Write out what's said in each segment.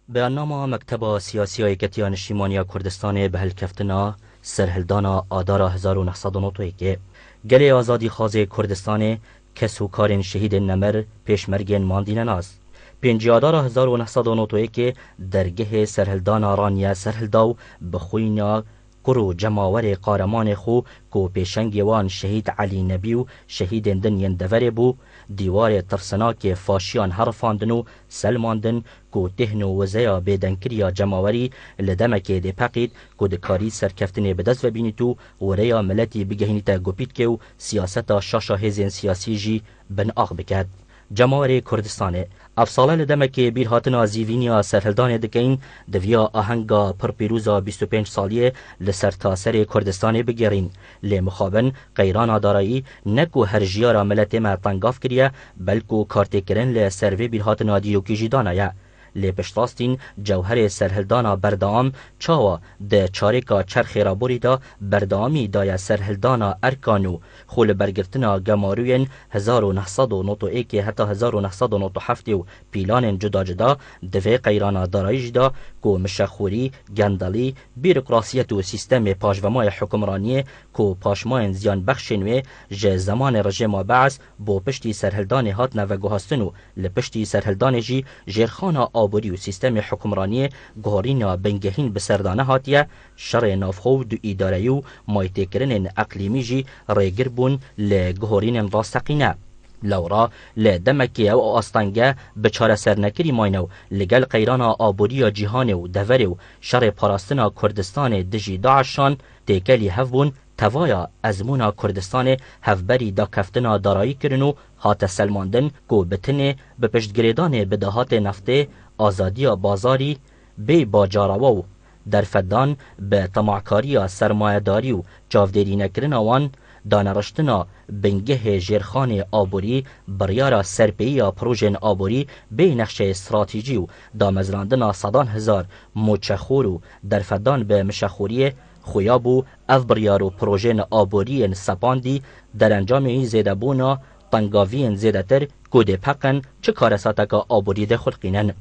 بیاننامه مکتب سیاسی ایکتی نشتیمانی کردستان به هلکفتنا سرهلدانا آدارا 1991 گلی آزادی خواز کردستان کسوکارین شهید نمر پیشمرگین ماندین ناز 5 آدارا 1991 درگه سرهلدانا رانیا سرهلداو بخوینا کرو جماور قارمان خو کو پیشنگی وان شهید علی نبیو شهید دنین دوره بو دیوار ترسناک فاشیان حرفاندنو سلماندن کو تهنو وزیا بیدنکریا جماوری لدمک دی پقید کو دکاری سرکفتنی بدست و بینیتو وریا ملتی بگهینیتا گوپیت که و سیاست شاشا هزین سیاسی جی بن آغ بکد. جماوری کردستانه افساله لدمک بیر هاتنا زیوینیا سرهلدان دکین دویا آهنگا پرپیروزا 25 سالیه لسر تاسر کردستان بگیرین لی مخابن قیران دارایی نکو هر جیارا ملت ما تنگاف کریه بلکو کارتی کرن لی سروی بیر هاتنا دیوکیجی دانایه لی پشتاستین جوهر سرهلدانا بردام چاوا ده چارکا چرخی را بوریدا بردامی دای سرهلدانا ارکانو خول برگرتنا گماروین 1991 حتی 1997 و پیلان جدا جدا دوی قیرانا دارایی جدا کو مشخوری گندلی بیروکراسیت و سیستم پاشومای حکمرانی کو پاشماین زیان بخشنوی جه زمان رژیم بعث بو پشتی سرهلدان هات نوگوهاستنو لپشتی سرهلدان جی جرخانا آبوری و سیستم حکمرانی گهارینا بنگهین بسردانه هاتیه شر نافخو دو ایداریو مایتکرن اقلیمی جی ریگر بون لگهارین راستقینه لورا لدمکی او آستانگه بچاره سرنکری ماینو لگل قیرانا آبوری جیهانو دورو شر پاراستنا کردستان دجی داعشان تیکلی هفبون توایا ازمونا کردستان هفبری دا کفتنا دارایی کرنو هات سلماندن کو بتنه به پشتگریدان بدهات نفته آزادی بازاری بی باجاراو در فدان به طمعکاری سرمایه‌داری و چاودێری نکردن آوان دانرشتنا بنگه جرخان آبوری بریارا سرپیی پروژن آبوری به نقش استراتژی و دامزراندنا صدان هزار موچخور و در فدان به مشخوری خویابو اف بریارو پروژن آبوری سپاندی در انجام زیده بونا تنگاوین زیده تر کود پقن چه کارساتکا آبوری ده خلقینن.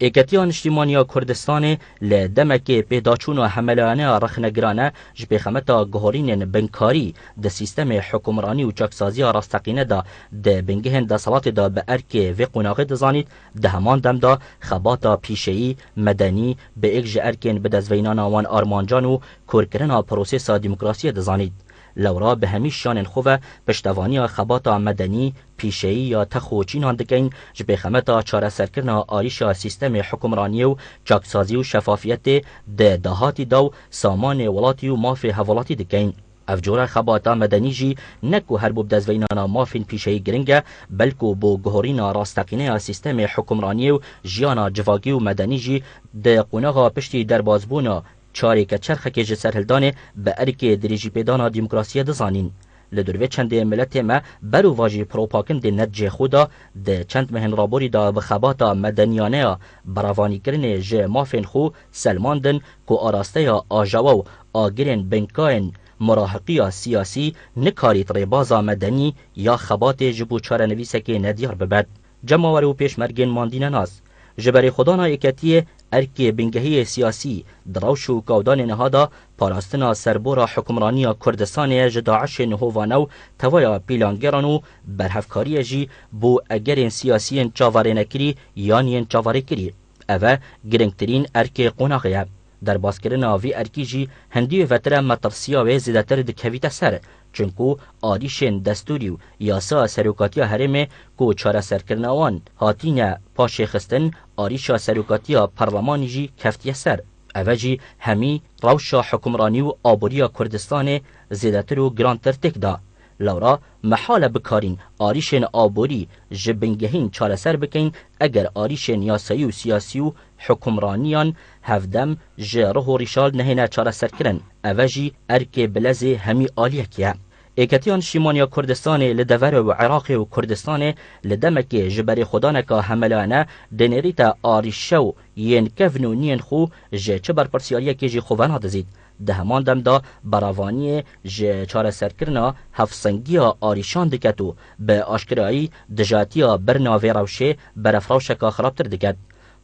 ایکتیان اجتماعی کردستان لدمک پیداچون و حملانه رخنگرانه جبه خمتا گهارین بنکاری ده سیستم حکمرانی و چاکسازی راستقینه دا ده بنگهن ده صلات دا به ارک و قناغه دزانید ده همان دم دا خباتا پیشهی مدنی به اکج ارکن به دزوینان وان آرمانجان و کورکرنا پروسیسا دموکراسی دزانید. لورا به همیش شان خوبه پشتوانی خباتا مدنی پیشهی یا تخوچین هندکین جبه خمتا چاره سرکرنا آریشا سیستم حکمرانی و چاکسازی و شفافیت ده دهاتی دو سامان ولاتی و مافی حوالاتی دکین. افجور خباتا مدنی جی نکو هر بوب دزوینانا مافین پیشهی گرنگه بلکو بو گهورینا راستقینه سیستم حکمرانی و جیانا جواگی و مدنی جی ده قونغا پشتی دربازبونا چاری که چرخه که سرهلدانه به ارک دریجی پیدانا دموکراسی دزانین. لدروی چند ملت ما برو واجی پروپاکن ده نتج خودا ده چند مهن رابوری دا بخباتا مدنیانه براوانی کرن جه مافین خو سلماندن کو آراسته یا آجاو آگرین بنکاین مراحقی سیاسی نکاریت ریبازا مدنی یا خبات جبو چاره نویسه که ندیار ببد. جماوری و پیشمرگین ماندین ناز. جبری خدانا ایکتیه ارکی بنگهی سیاسی دروش و کودان نهادا پاراستنا سربورا حکمرانی کردستان جداعش نهوانو توایا پیلانگرانو برهفکاری جی بو اگرین سیاسیین چاواره نکری یانین چاواره کری اوه گرنگترین ارک قوناغیه در باسکرنا وی ارکی جی هندی وطره مطفسیا و زیدتر دکویت سر چونکو آریشن دستوری و یاسا سروکاتیا هرمه کو چاره سرکرنوان هاتین پاش خستن آریشا سروکاتیا پارلمانی جی کفتیه سر اوجی همی روشا حکمرانی و آبوریا کردستان زیدتر و گرانتر تک دا لورا محال بکارین آریشن آبوری جبنگهین چاره سر بکین اگر آریشن یاسایی و سیاسی و حکمرانیان هفدم جره و ریشال نهینه چاره سر کرن اوجی ارک بلزه همی آلیه که ایکتیان شیمانیا کردستان لدور و عراق و کردستان لدمک جبری خدانکا حملانه دنریتا آریشو ین کفنو نین خو جه چبر پرسیالیه که جی خوان دزید ده همان دم دا براوانی جه چاره سرکرنا هفسنگیا آریشان دکتو به آشکرایی دجاتیا برناوی روشه برفراوشکا خرابتر دکت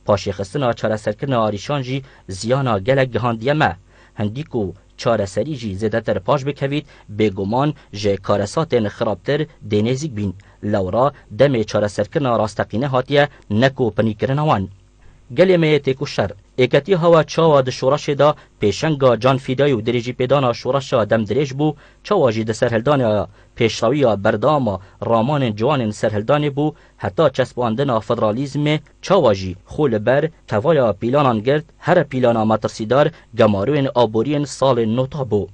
پاشیخستنا چارەسەرکردنا آریشان جی زیانا gelek gihandiye me hindî ku çareserî jî zêdetir paş bikevît bêguman ji karesatên xirabtir dê nêzik bîn lewra demê çareserkirina rasteqîne hatiye ne ku pinîkirina wan. Gelê me yê têku şer êketî hewa çawa di şoreşê da pêşenga canfîdayî û dirêjî pêdana şoreşa demdirêj bû çawa jî di serhildana pêşrawiya berdama ramanên ciwanên serhildanê bû heta çespandina federalîzmê çawa jî xwe li ber tevaya pîlanan girt here pîlana metirsîdar gemarûyên aboriyên salên nota bû.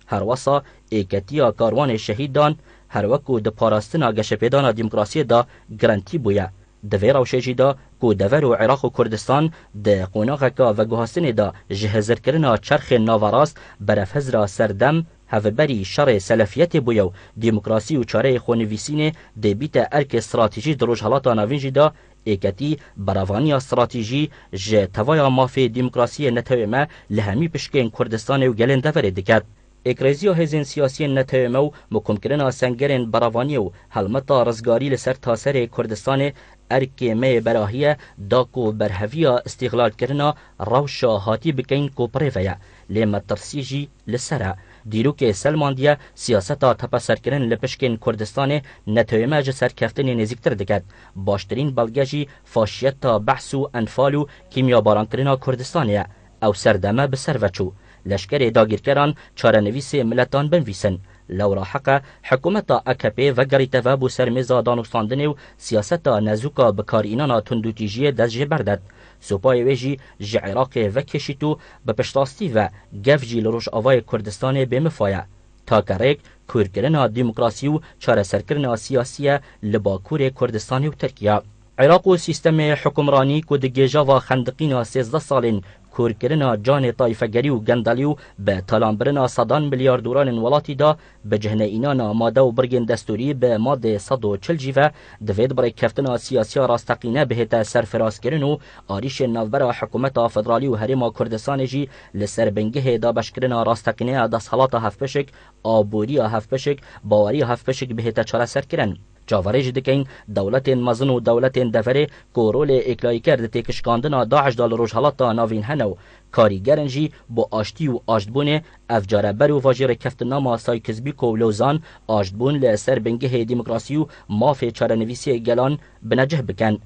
Her wesa êketiya karwanê şehîdan her wekû di parastina geşepêdana demokrasiyê da girentî bûye. Di vê rewşê jî da ku dever û Iraq û Kurdistan di qonaxeka veguhastinê da ji hezirkirina çerxên navarast berefhezra serdem hevberî şerê selefiyetê bûye û demokrasî û çareyê xwenivîsînê dê bîte erkê stratejî di rojhelata navîn jî da êketî beravaniya stratejî ji tevaya mafê demokrasiyê netewê me li hemî pişkên Kurdistanê û gelên deverê diket. Ekrêziya hêzên siyasiyên netewê me û mikomkirina sengerên beravaniyê û helmeta rizgarî li ser taserê Kurdistanê erkê me yê berahiye da ku berheviya îstîqlalkirina rewşa hatî bikein ku pirêve ye lê metirsî jî li ser e. Dîrokê Selmandiye siyaseta tepeserkirin li pişkên Kurdistanê netewê me ji serkeftinê nêzîktir diket. Baştirîn belge jî faşiyeta behs û enfal û kîmyabarantirina Kurdistanê ye. Ew serdeme bi ser veçû. Leşkerê dagîrkeran çarenivîsê miletan binivîsin. Lewra heqe hikûmeta AKP vegerîte ve bû ser mêza danûstandinê û siyaseta nezûka bikarînana tundûtîjiyê dest jê berdet. Sopayê wê jî ji Iraqê vekişît û bi piştastî ve gev jî li Rojavayê Kurdistanê bêmifa ye. Takerek kûrkirina demokrasî û çareserkirina siyasî ye li Bakurê Kurdistanê û Tirkiye. Iraq û sîstemê hikûmranî ku di gêjava xendiqîna 13 salên kûrkirina canê tayfegerî û gendelî û bi talanbirina sedan milyar dolarên welatî da bi cihneyînana made û birgên destûrî bi madê 140 jî ve divê birêkkeftina siyasiya rasteqîne bihête serfirazkirin û arîşên navbera hikûmeta federalî û Herêma Kurdistanê jî li ser bingehê dabeşkirina rasteqîneya desthelata hevpişik, aboriya hevpişik, baweriya hevpişik bihête çareserkirin. Cavarê jî dikin dewletên mezin û dewletên deverê ku rolê êklayîker di têkişkandina Daeş da li rojhelata navîn hene û karîgerin jî bo aştî û aştbûnê ev care ber û vajê rêkeftinama Saykizbîk û Lewzan aştbûn li ser bingehê demokrasî û mafê çarenivîsiyê gelan binecih bikin.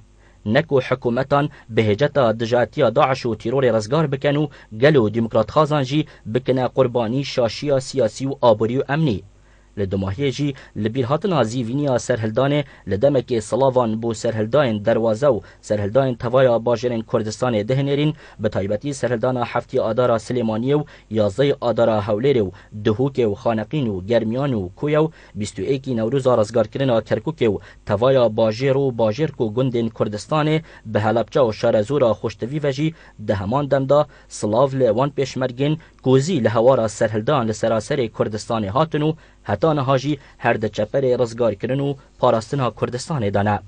Ne ku hikûmetan bihêceta dijatiya Daeş û tîrorê rizgar bikin û gel û demokratxwazan jî bikine qurbanî şaşiya siyasî û aborî û emnî. Li dimahiyê jî li bîrhatina zîvîniya serhildanê li demekê silavan bû serhildayên derwaze û serhildayên tevaya bajêrên Kurdistanê dihênêrîn bi taybetî serhildana heftî adara Silêmaniyê û yazayê adara Hewlêrê û Duhûkê û Xaneqîn û Germiyan û Kûye û 21 Newrûza rizgarkirina Kerkûkê û tevaya bajêr û bajêr ku gundên Kurdistanê bi Helepçe û şerezûra xuştivî ve jî di heman demda silav li wan pêşmergên ku zî li hewara serhildan li seraserê Kurdistanê hatin û heta niha jî her di çeperê rizgarkirin û parastina Kurdistanê de ne.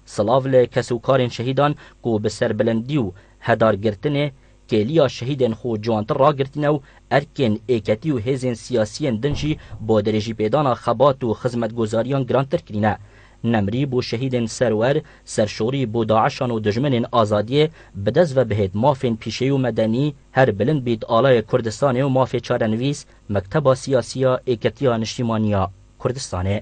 Silav li kesûkarên şehîdan ku bi serbilindî û hedargirtinê kêliya şehîdên xwe ciwantir ragirtîne û erkên êketî û hêzên siyasiyên din jî bo dirêjî pêdana xebat û xizmetguzariyan girantir kirîne. Nemrî bû şehîdên serwer, serşorî bû Daişan û dijminên azadiyê bi dest ve bihêt mafên pîşeyî û medenî her bilind bît alayê Kurdistanê û mafê çarenivîs Mekteba Siyasiya Êketiya Niştimaniya Kurdistanê.